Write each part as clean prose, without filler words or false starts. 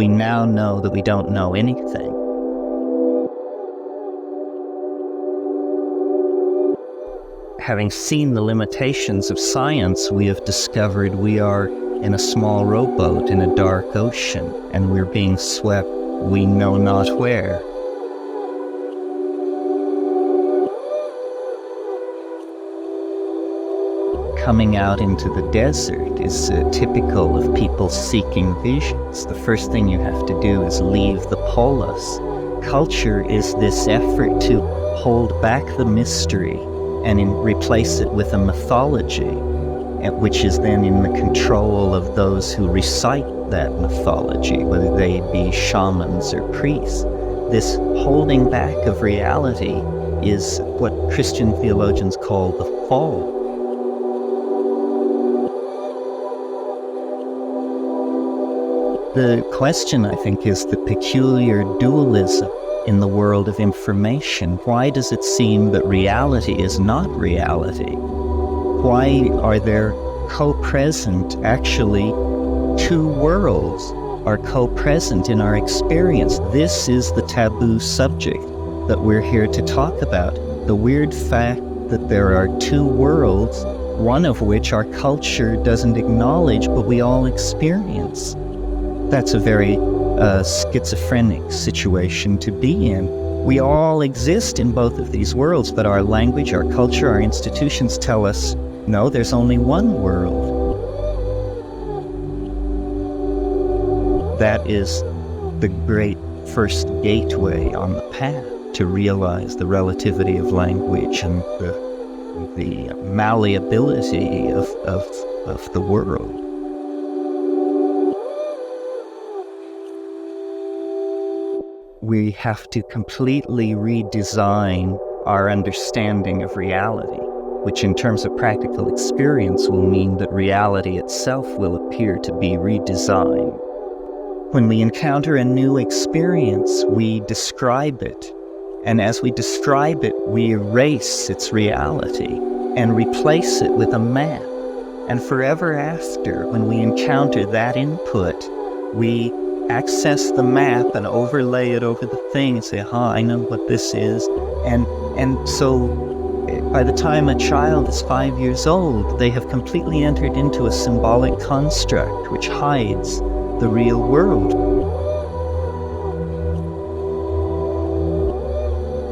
we now know that we don't know anything. Having seen the limitations of science, we have discovered we are in a small rowboat in a dark ocean, and we're being swept we know not where. Coming out into the desert is typical of people seeking visions. The first thing you have to do is leave the polis. Culture is this effort to hold back the mystery and replace it with a mythology, which is then in the control of those who recite that mythology, whether they be shamans or priests. This holding back of reality is what Christian theologians call the fall. The question, I think, is the peculiar dualism in the world of information. Why does it seem that reality is not reality? Why are there co-present, actually, two worlds are co-present in our experience? This is the taboo subject that we're here to talk about. The weird fact that there are two worlds, one of which our culture doesn't acknowledge, but we all experience. That's a very schizophrenic situation to be in. We all exist in both of these worlds, but our language, our culture, our institutions tell us, no, there's only one world. That is the great first gateway on the path to realize the relativity of language and the malleability of the world. We have to completely redesign our understanding of reality, which in terms of practical experience will mean that reality itself will appear to be redesigned. When we encounter a new experience, we describe it, and as we describe it, we erase its reality and replace it with a map. And forever after, when we encounter that input, we access the map and overlay it over the thing and say, I know what this is. And so by the time a child is 5 years old, they have completely entered into a symbolic construct which hides the real world.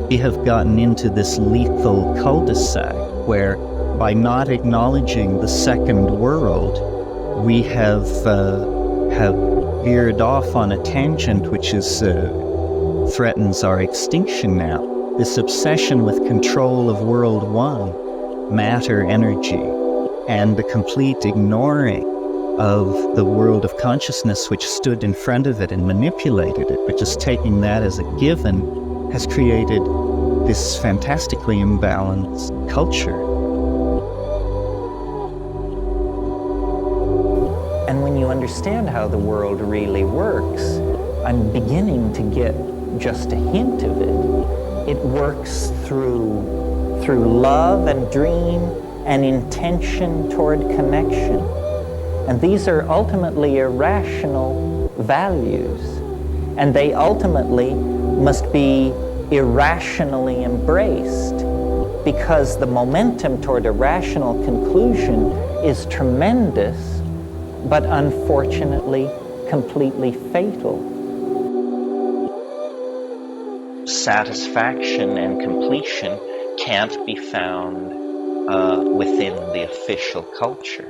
We have gotten into this lethal cul-de-sac where, by not acknowledging the second world, we have veered off on a tangent which threatens our extinction now. This obsession with control of world one, matter, energy, and the complete ignoring of the world of consciousness which stood in front of it and manipulated it, but just taking that as a given, has created this fantastically imbalanced culture. And when you understand how the world really works, I'm beginning to get just a hint of it. It works through love and dream and intention toward connection. And these are ultimately irrational values. And they ultimately must be irrationally embraced, because the momentum toward a rational conclusion is tremendous, but unfortunately completely fatal. Satisfaction and completion can't be found within the official culture.